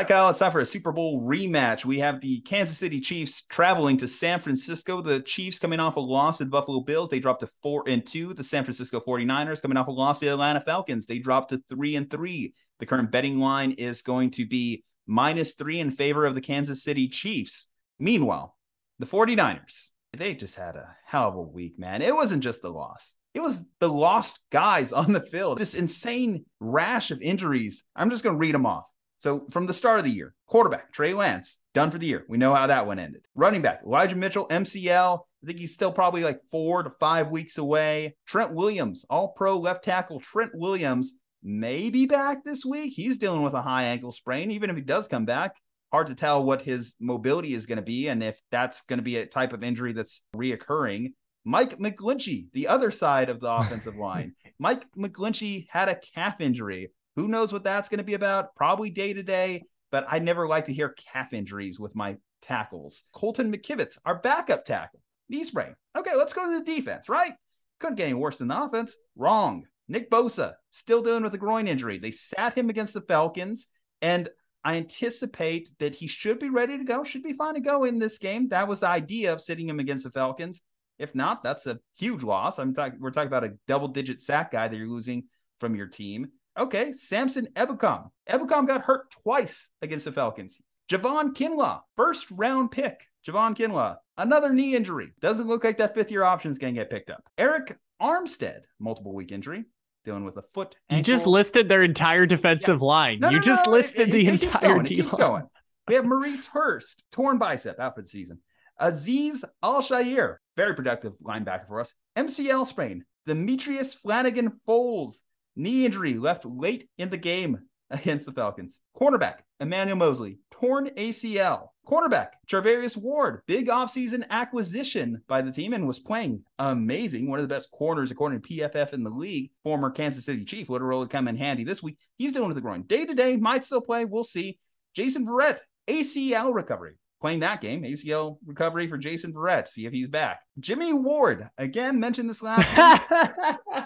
Kyle, it's time for a Super Bowl rematch. We have the Kansas City Chiefs traveling to San Francisco. The Chiefs coming off a loss to the Buffalo Bills. They dropped to 4-2. The San Francisco 49ers coming off a loss to the Atlanta Falcons. They dropped to 3-3. The current betting line is going to be -3 in favor of the Kansas City Chiefs. Meanwhile, the 49ers, they just had a hell of a week, man. It wasn't just the loss. It was the lost guys on the field. This insane rash of injuries. I'm just going to read them off. So from the start of the year, quarterback, Trey Lance, done for the year. We know how that one ended. Running back, Elijah Mitchell, MCL. I think he's still probably like 4 to 5 weeks away. Trent Williams, all-pro left tackle. Trent Williams may be back this week. He's dealing with a high ankle sprain. Even if he does come back, hard to tell what his mobility is going to be and if that's going to be a type of injury that's reoccurring. Mike McGlinchey, the other side of the offensive line. Mike McGlinchey had a calf injury. Who knows what that's going to be about? Probably day-to-day, but I never like to hear calf injuries with my tackles. Colton McKivitz, our backup tackle. Knee sprain. Okay, let's go to the defense, right? Couldn't get any worse than the offense. Wrong. Nick Bosa, still dealing with a groin injury. They sat him against the Falcons, and I anticipate that he should be ready to go, should be fine to go in this game. That was the idea of sitting him against the Falcons. If not, that's a huge loss. We're talking about a double-digit sack guy that you're losing from your team. Okay, Samson Ebukam. Ebukam got hurt twice against the Falcons. Javon Kinlaw, first-round pick. Javon Kinlaw, another knee injury. Doesn't look like that fifth-year option is going to get picked up. Eric Armstead, multiple week injury, dealing with a foot ankle. You just listed their entire defensive line. You just listed the entire D-line. It keeps going. We have Maurice Hurst, torn bicep out for the season. Aziz Al-Shaair, very productive linebacker for us. MCL sprain. Demetrius Flanagan-Foles, knee injury, left late in the game against the Falcons. Cornerback, Emmanuel Mosley, torn ACL. Cornerback, Charvarius Ward, big offseason acquisition by the team and was playing amazing. One of the best corners, according to PFF in the league. Former Kansas City Chief, would really come in handy this week. He's dealing with the groin. Day-to-day, might still play. We'll see. Jason Verrett, ACL recovery. Playing that game, ACL recovery for Jason Verrett. See if he's back. Jimmy Ward, again, mentioned this last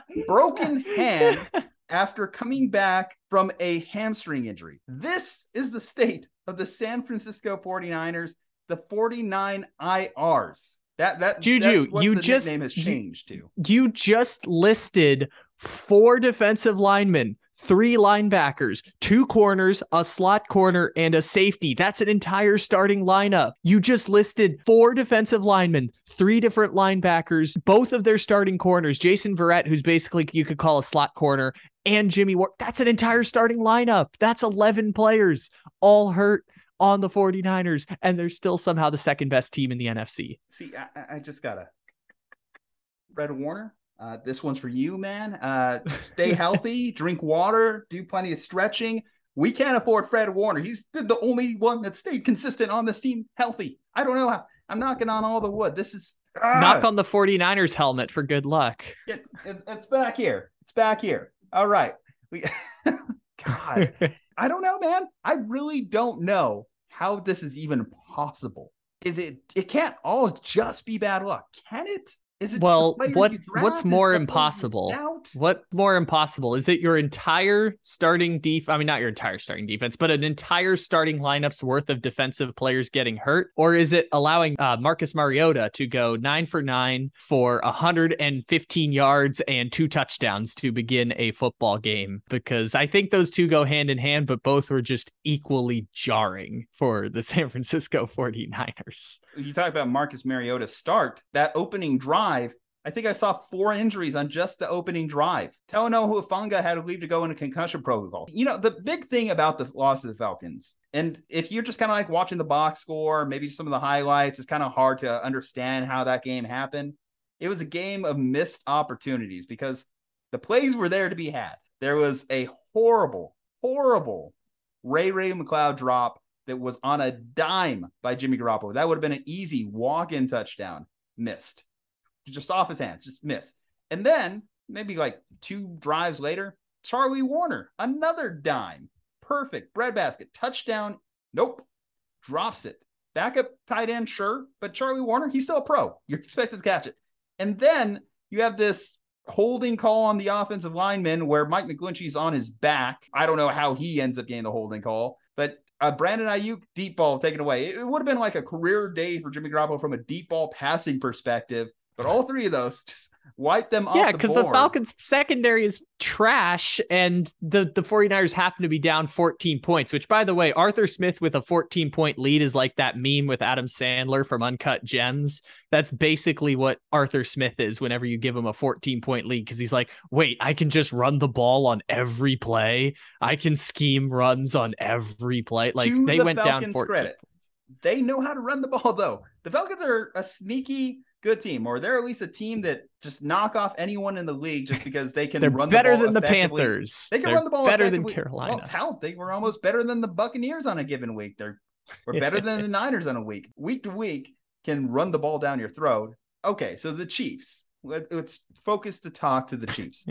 week. Broken hand after coming back from a hamstring injury. This is the state of the San Francisco 49ers, the 49 IRs. Juju, that's what you the just nickname has changed to. You just listed 4 defensive linemen, 3 linebackers, 2 corners, a slot corner, and a safety. That's an entire starting lineup. You just listed 4 defensive linemen, 3 different linebackers, both of their starting corners, Jason Verrett, who's basically you could call a slot corner, and Jimmy Ward. That's an entire starting lineup. That's 11 players all hurt on the 49ers, and they're still somehow the second best team in the NFC. See, I just gotta... Red Warner, this one's for you, man. Stay healthy, drink water, do plenty of stretching. We can't afford Fred Warner. He's been the only one that stayed consistent on this team, healthy. I don't know how. I'm knocking on all the wood. This is... Knock on the 49ers helmet for good luck. It's back here. It's back here. All right. God, I don't know, man. I really don't know how this is even possible. It can't all just be bad luck, can it? Is it what's more impossible? What more impossible? Is it your entire starting I mean, not your entire starting defense, but an entire starting lineup's worth of defensive players getting hurt? Or is it allowing Marcus Mariota to go 9 for 9 for 115 yards and 2 touchdowns to begin a football game? Because I think those two go hand in hand, but both were just equally jarring for the San Francisco 49ers. You talk about Marcus Mariota's start, that opening drive. I think I saw 4 injuries on just the opening drive. Talanoa Hufanga had to leave to go into concussion protocol. You know, the big thing about the loss of the Falcons, and if you're just kind of like watching the box score, maybe some of the highlights, it's kind of hard to understand how that game happened. It was a game of missed opportunities because the plays were there to be had. There was a horrible Ray McLeod drop that was on a dime by Jimmy Garoppolo. That would have been an easy walk-in touchdown. Missed. Just off his hands, just miss. And then maybe like 2 drives later, Charlie Warner, another dime. Perfect. Breadbasket. Touchdown. Nope. Drops it. Backup tight end, sure. But Charlie Warner, he's still a pro. You're expected to catch it. And then you have this holding call on the offensive lineman where Mike McGlinchey's on his back. I don't know how he ends up getting the holding call, but Brandon Ayuk, deep ball taken away. It would have been like a career day for Jimmy Garoppolo from a deep ball passing perspective, but all three of those just wipe them Yeah, off the because the board. Falcons secondary is trash, and the 49ers happen to be down 14 points, which, by the way, Arthur Smith with a 14-point lead is like that meme with Adam Sandler from Uncut Gems. That's basically what Arthur Smith is whenever you give him a 14-point lead, because he's like, wait, I can just run the ball on every play. I can scheme runs on every play. Like, to they the went Falcons' down 14 credit, they know how to run the ball, though. The Falcons are a sneaky good team, or they're at least a team that just knock off anyone in the league just because they can They're run the better ball than the effectively. Panthers. They can They're run the ball better than effectively. Carolina. Well, talent, they were almost better than the Buccaneers on a given week. We're better than the Niners on a week. Week to week can run the ball down your throat. Okay, so the Chiefs. Let's focus the talk to the Chiefs.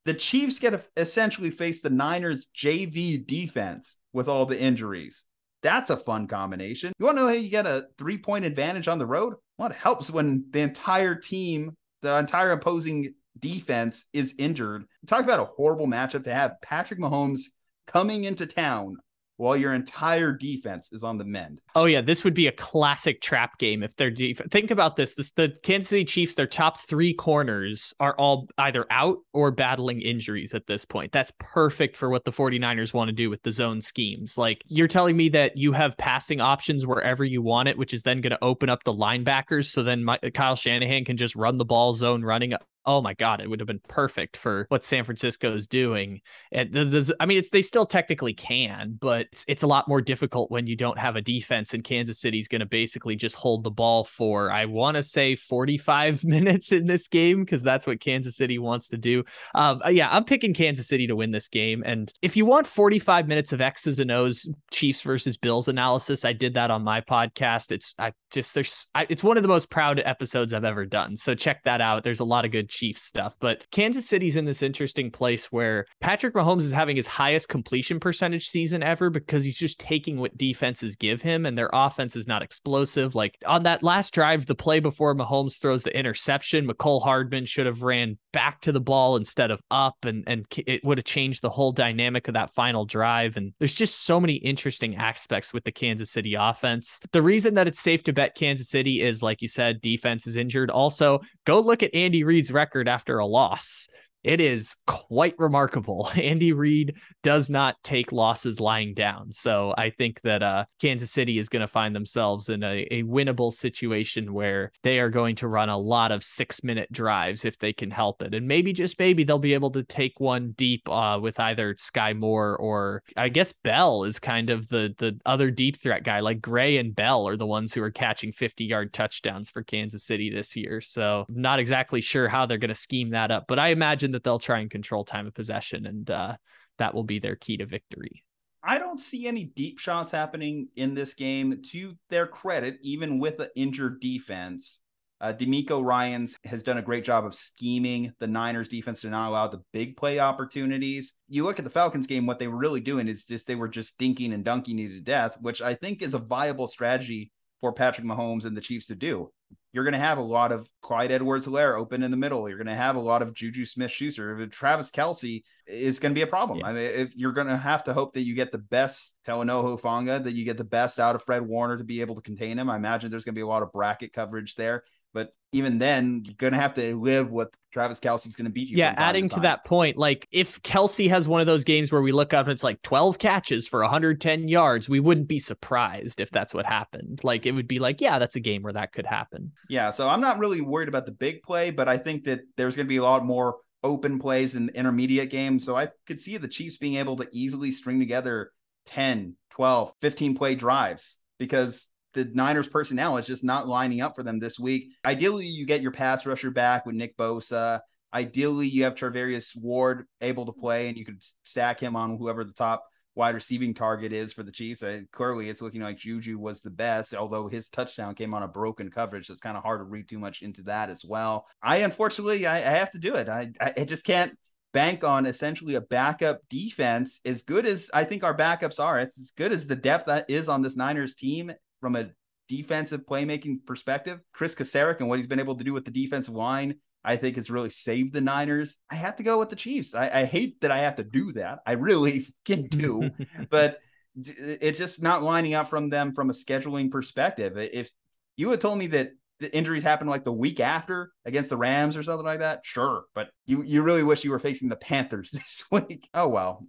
The Chiefs get to essentially face the Niners JV defense with all the injuries. That's a fun combination. You want to know how you get a 3-point advantage on the road? Well, it helps when the entire team, the entire opposing defense is injured. Talk about a horrible matchup to have Patrick Mahomes coming into town while your entire defense is on the mend. Oh yeah, this would be a classic trap game if they're think about this. The Kansas City Chiefs, their top 3 corners are all either out or battling injuries at this point. That's perfect for what the 49ers want to do with the zone schemes. Like, you're telling me that you have passing options wherever you want it, which is then going to open up the linebackers, so then Kyle Shanahan can just run the ball zone running. Oh my God, it would have been perfect for what San Francisco is doing. They still technically can, but it's a lot more difficult when you don't have a defense, and Kansas City's going to basically just hold the ball for, I want to say, 45 minutes in this game, because that's what Kansas City wants to do. I'm picking Kansas City to win this game. And if you want 45 minutes of X's and O's, Chiefs versus Bills analysis, I did that on my podcast. It's one of the most proud episodes I've ever done. So check that out. There's a lot of good Chiefs stuff, but Kansas City's in this interesting place where Patrick Mahomes is having his highest completion percentage season ever because he's just taking what defenses give him, and their offense is not explosive. Like on that last drive, the play before Mahomes throws the interception, McCole Hardman should have ran back to the ball instead of up, and it would have changed the whole dynamic of that final drive. And there's just so many interesting aspects with the Kansas City offense. The reason that it's safe to bet Kansas City is, like you said, defense is injured. Also, go look at Andy Reid's record after a loss. It is quite remarkable. Andy Reid does not take losses lying down. So I think that Kansas City is going to find themselves in a winnable situation where they are going to run a lot of 6-minute drives if they can help it. And maybe, just maybe, they'll be able to take one deep with either Skyy Moore, or I guess Bell is kind of the other deep threat guy. Like Gray and Bell are the ones who are catching 50-yard touchdowns for Kansas City this year. So I'm not exactly sure how they're going to scheme that up, but I imagine that they'll try and control time of possession, and that will be their key to victory. I don't see any deep shots happening in this game. To their credit, even with an injured defense, DeMeco Ryans has done a great job of scheming the Niners defense to not allow the big play opportunities. You look at the Falcons game, what they were really doing is they were just dinking and dunking you to death, which I think is a viable strategy for Patrick Mahomes and the Chiefs to do. You're going to have a lot of Clyde Edwards-Helaire open in the middle. You're going to have a lot of Juju Smith-Schuster. Travis Kelce is going to be a problem. Yeah. I mean, if you're going to have to hope that you get the best Talanoa Hufanga, that you get the best out of Fred Warner to be able to contain him. I imagine there's going to be a lot of bracket coverage there. But even then, you're going to have to live with Travis Kelce's going to beat you. Yeah, adding to that point, like if Kelce has one of those games where we look up and it's like 12 catches for 110 yards, we wouldn't be surprised if that's what happened. Like, it would be like, yeah, that's a game where that could happen. Yeah, so I'm not really worried about the big play, but I think that there's going to be a lot more open plays in the intermediate game. So I could see the Chiefs being able to easily string together 10, 12, 15 play drives, because the Niners personnel is just not lining up for them this week. Ideally, you get your pass rusher back with Nick Bosa. Ideally, you have Charvarius Ward able to play, and you could stack him on whoever the top wide receiving target is for the Chiefs. Clearly, it's looking like Juju was the best, although his touchdown came on a broken coverage, so it's kind of hard to read too much into that as well. Unfortunately, I have to do it. I just can't bank on essentially a backup defense. As good as I think our backups are, it's as good as the depth that is on this Niners team from a defensive playmaking perspective. Chris Kasarik and what he's been able to do with the defensive line, I think, has really saved the Niners. I have to go with the Chiefs. I hate that I have to do that. I really can do. But it's just not lining up from them from a scheduling perspective. If you had told me that the injuries happened like the week after against the Rams or something like that, sure. But you really wish you were facing the Panthers this week. Oh, well.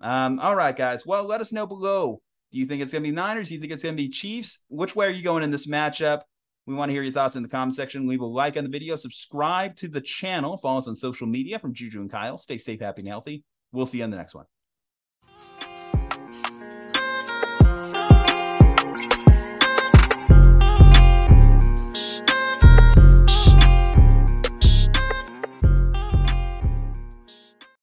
All right, guys. Well, let us know below. Do you think it's going to be Niners? Do you think it's going to be Chiefs? Which way are you going in this matchup? We want to hear your thoughts in the comment section. Leave a like on the video. Subscribe to the channel. Follow us on social media. From Juju and Kyle. Stay safe, happy, and healthy. We'll see you on the next one.